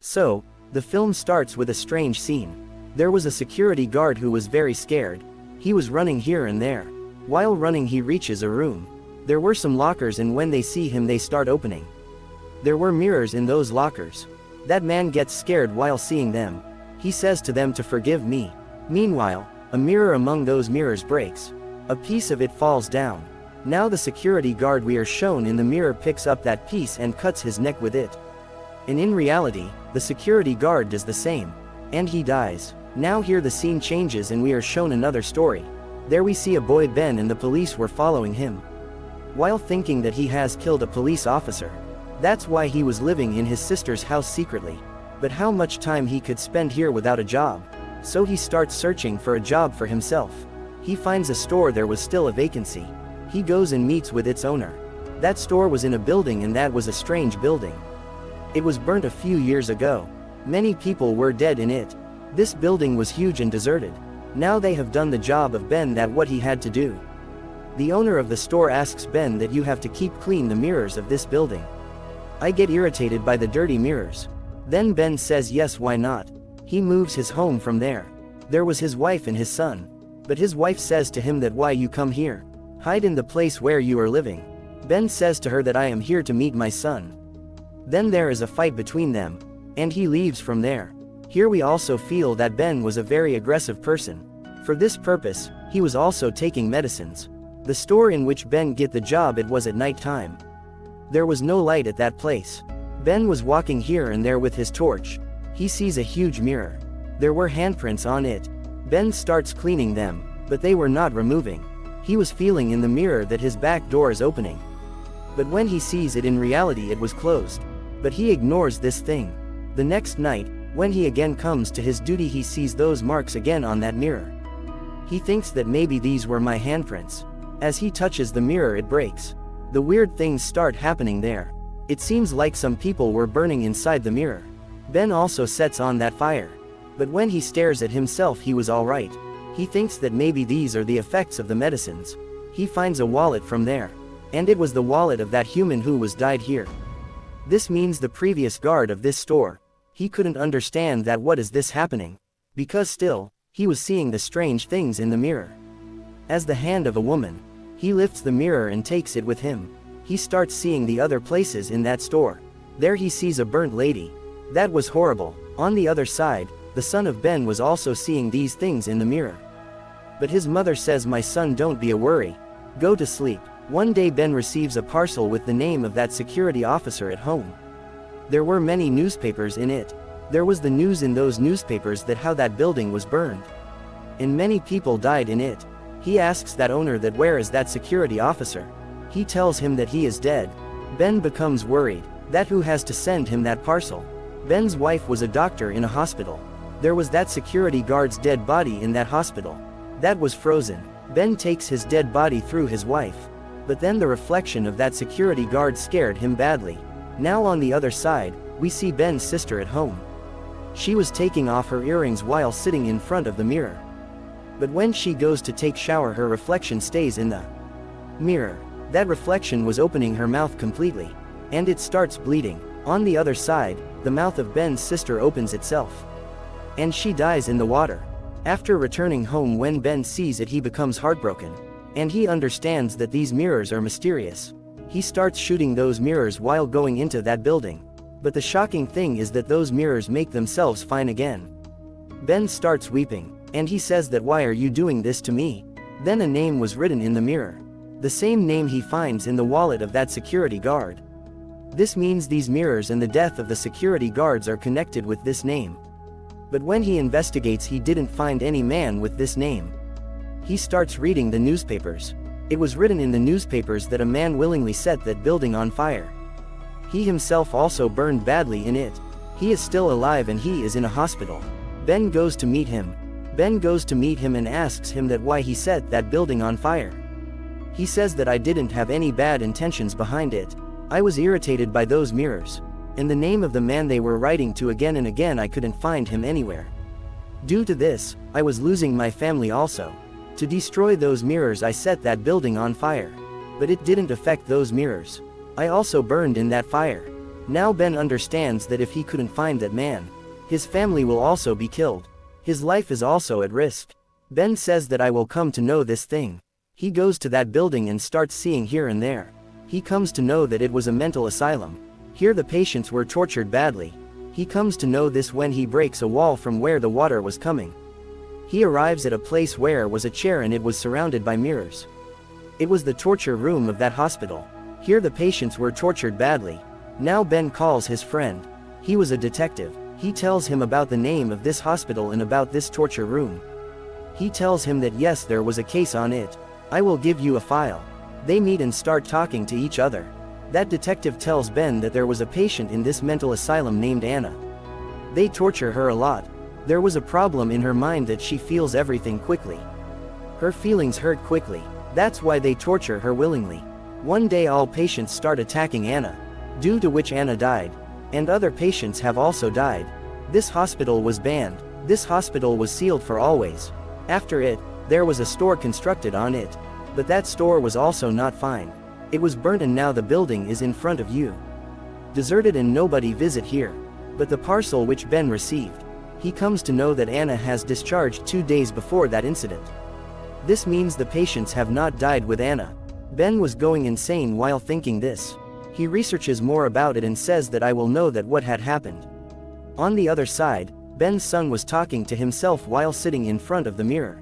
So, the film starts with a strange scene. There was a security guard who was very scared. He was running here and there. While running he reaches a room. There were some lockers and when they see him they start opening. There were mirrors in those lockers. That man gets scared while seeing them. He says to them to forgive me. Meanwhile, a mirror among those mirrors breaks. A piece of it falls down. Now the security guard we are shown in the mirror picks up that piece and cuts his neck with it. And in reality, the security guard does the same. And he dies. Now here the scene changes and we are shown another story. There we see a boy Ben and the police were following him. While thinking that he has killed a police officer. That's why he was living in his sister's house secretly. But how much time he could spend here without a job? So he starts searching for a job for himself. He finds a store, there was still a vacancy. He goes and meets with its owner. That store was in a building and that was a strange building. It was burnt a few years ago. Many people were dead in it. This building was huge and deserted. Now they have done the job of Ben, that what he had to do. The owner of the store asks Ben that you have to keep clean the mirrors of this building. I get irritated by the dirty mirrors. Then Ben says yes, why not? He moves his home from there. There was his wife and his son. But his wife says to him that why you come here? Hide in the place where you are living. Ben says to her that I am here to meet my son. Then there is a fight between them. And he leaves from there. Here we also feel that Ben was a very aggressive person. For this purpose, he was also taking medicines. The store in which Ben get the job, it was at night time. There was no light at that place. Ben was walking here and there with his torch. He sees a huge mirror. There were handprints on it. Ben starts cleaning them, but they were not removing. He was feeling in the mirror that his back door is opening. But when he sees it, in reality it was closed. But he ignores this thing. The next night, when he again comes to his duty, he sees those marks again on that mirror. He thinks that maybe these were my handprints. As he touches the mirror, it breaks. The weird things start happening there. It seems like some people were burning inside the mirror. Ben also sets on that fire. But when he stares at himself, he was alright. He thinks that maybe these are the effects of the medicines. He finds a wallet from there. And it was the wallet of that human who was died here. This means the previous guard of this store. He couldn't understand that what is this happening. Because still, he was seeing the strange things in the mirror. As the hand of a woman, he lifts the mirror and takes it with him. He starts seeing the other places in that store. There he sees a burnt lady. That was horrible. On the other side, the son of Ben was also seeing these things in the mirror. But his mother says, my son, don't be a worry. Go to sleep. One day Ben receives a parcel with the name of that security officer at home. There were many newspapers in it. There was the news in those newspapers that how that building was burned. And many people died in it. He asks that owner that where is that security officer? He tells him that he is dead. Ben becomes worried. That who has to send him that parcel? Ben's wife was a doctor in a hospital. There was that security guard's dead body in that hospital. That was frozen. Ben takes his dead body through his wife. But then the reflection of that security guard scared him badly. Now on the other side, we see Ben's sister at home. She was taking off her earrings while sitting in front of the mirror. But when she goes to take shower, her reflection stays in the mirror. That reflection was opening her mouth completely. And it starts bleeding. On the other side, the mouth of Ben's sister opens itself. And she dies in the water. After returning home, when Ben sees it, he becomes heartbroken. And he understands that these mirrors are mysterious. He starts shooting those mirrors while going into that building. But the shocking thing is that those mirrors make themselves fine again. Ben starts weeping. And he says that why are you doing this to me? Then a name was written in the mirror. The same name he finds in the wallet of that security guard. This means these mirrors and the death of the security guards are connected with this name. But when he investigates, he didn't find any man with this name. He starts reading the newspapers. It was written in the newspapers that a man willingly set that building on fire. He himself also burned badly in it. He is still alive and he is in a hospital. Ben goes to meet him. Ben goes to meet him and asks him that why he set that building on fire. He says that I didn't have any bad intentions behind it. I was irritated by those mirrors. And the name of the man they were writing to again and again, I couldn't find him anywhere. Due to this, I was losing my family also. To destroy those mirrors, I set that building on fire. But it didn't affect those mirrors. I also burned in that fire. Now Ben understands that if he couldn't find that man, his family will also be killed. His life is also at risk. Ben says that I will come to know this thing. He goes to that building and starts seeing here and there. He comes to know that it was a mental asylum. Here the patients were tortured badly. He comes to know this when he breaks a wall from where the water was coming. He arrives at a place where was a chair and it was surrounded by mirrors. It was the torture room of that hospital. Here the patients were tortured badly. Now Ben calls his friend. He was a detective. He tells him about the name of this hospital and about this torture room. He tells him that yes, there was a case on it. I will give you a file. They meet and start talking to each other. That detective tells Ben that there was a patient in this mental asylum named Anna. They torture her a lot. There was a problem in her mind that she feels everything quickly. Her feelings hurt quickly. That's why they torture her willingly. One day all patients start attacking Anna, due to which Anna died. And other patients have also died. This hospital was banned. This hospital was sealed for always. After it, there was a store constructed on it. But that store was also not fine. It was burnt and now the building is in front of you. Deserted and nobody visit here. But the parcel which Ben received. He comes to know that Anna has discharged 2 days before that incident. This means the patients have not died with Anna. Ben was going insane while thinking this. He researches more about it and says that I will know that what had happened. On the other side, Ben's son was talking to himself while sitting in front of the mirror.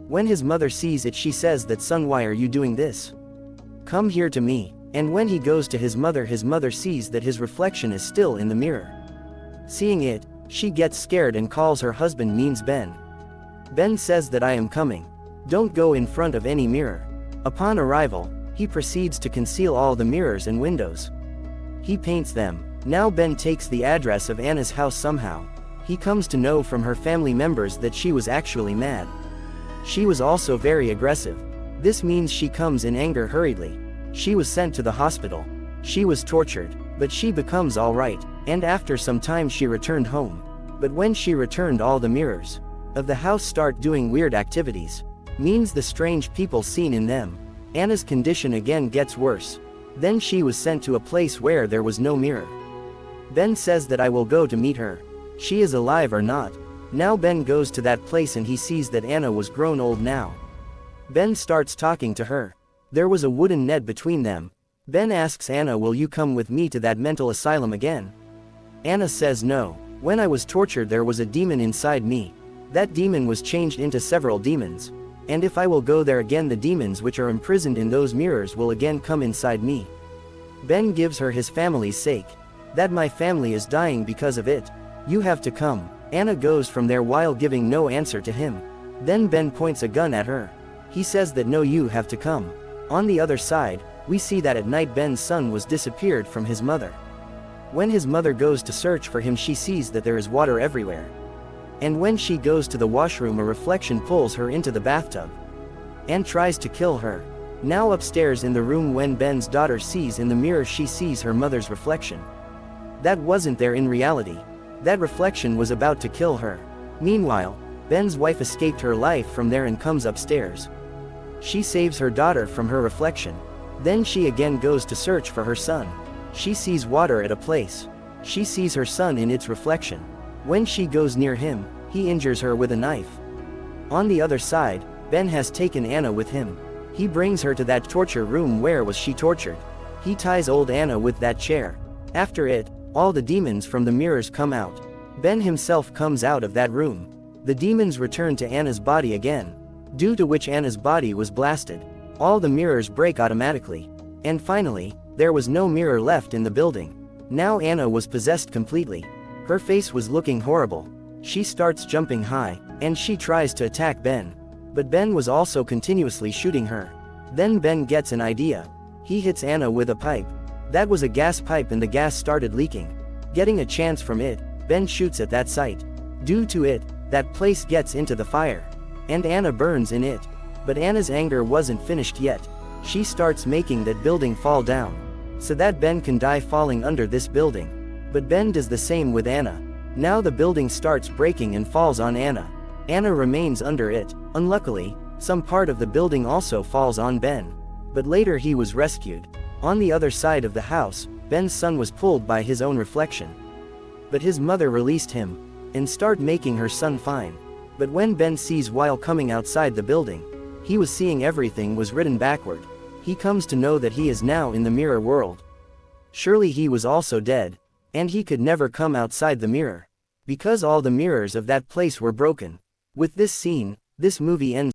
When his mother sees it, she says that son, why are you doing this? Come here to me. And when he goes to his mother sees that his reflection is still in the mirror. Seeing it, she gets scared and calls her husband, means Ben. Ben says that I am coming. Don't go in front of any mirror. Upon arrival, he proceeds to conceal all the mirrors and windows. He paints them. Now Ben takes the address of Anna's house somehow. He comes to know from her family members that she was actually mad. She was also very aggressive. This means she comes in anger hurriedly. She was sent to the hospital. She was tortured, but she becomes alright, and after some time she returned home. But when she returned, all the mirrors of the house start doing weird activities. Means the strange people seen in them. Anna's condition again gets worse. Then she was sent to a place where there was no mirror. Ben says that I will go to meet her. She is alive or not. Now Ben goes to that place and he sees that Anna was grown old now. Ben starts talking to her. There was a wooden net between them. Ben asks Anna, will you come with me to that mental asylum again? Anna says no. When I was tortured there was a demon inside me. That demon was changed into several demons. And if I will go there again, the demons which are imprisoned in those mirrors will again come inside me. Ben gives her his family's sake. That my family is dying because of it. You have to come. Anna goes from there while giving no answer to him. Then Ben points a gun at her. He says that no, you have to come. On the other side, we see that at night Ben's son was disappeared from his mother. When his mother goes to search for him, she sees that there is water everywhere. And when she goes to the washroom, a reflection pulls her into the bathtub and tries to kill her. Now upstairs in the room, when Ben's daughter sees in the mirror, she sees her mother's reflection. That wasn't there in reality. That reflection was about to kill her. Meanwhile, Ben's wife escaped her life from there and comes upstairs. She saves her daughter from her reflection. Then she again goes to search for her son. She sees water at a place. She sees her son in its reflection. When she goes near him, he injures her with a knife. On the other side, Ben has taken Anna with him. He brings her to that torture room where was she tortured. He ties old Anna with that chair. After it, all the demons from the mirrors come out. Ben himself comes out of that room. The demons return to Anna's body again, due to which Anna's body was blasted. All the mirrors break automatically. And finally, there was no mirror left in the building. Now Anna was possessed completely. Her face was looking horrible. She starts jumping high, and she tries to attack Ben. But Ben was also continuously shooting her. Then Ben gets an idea. He hits Anna with a pipe. That was a gas pipe and the gas started leaking. Getting a chance from it, Ben shoots at that site. Due to it, that place gets into the fire. And Anna burns in it. But Anna's anger wasn't finished yet. She starts making that building fall down, so that Ben can die falling under this building. But Ben does the same with Anna. Now the building starts breaking and falls on Anna. Anna remains under it. Unluckily, some part of the building also falls on Ben. But later he was rescued. On the other side of the house, Ben's son was pulled by his own reflection. But his mother released him, and started making her son fine. But when Ben sees while coming outside the building, he was seeing everything was written backward. He comes to know that he is now in the mirror world. Surely he was also dead, and he could never come outside the mirror, because all the mirrors of that place were broken. With this scene, this movie ends.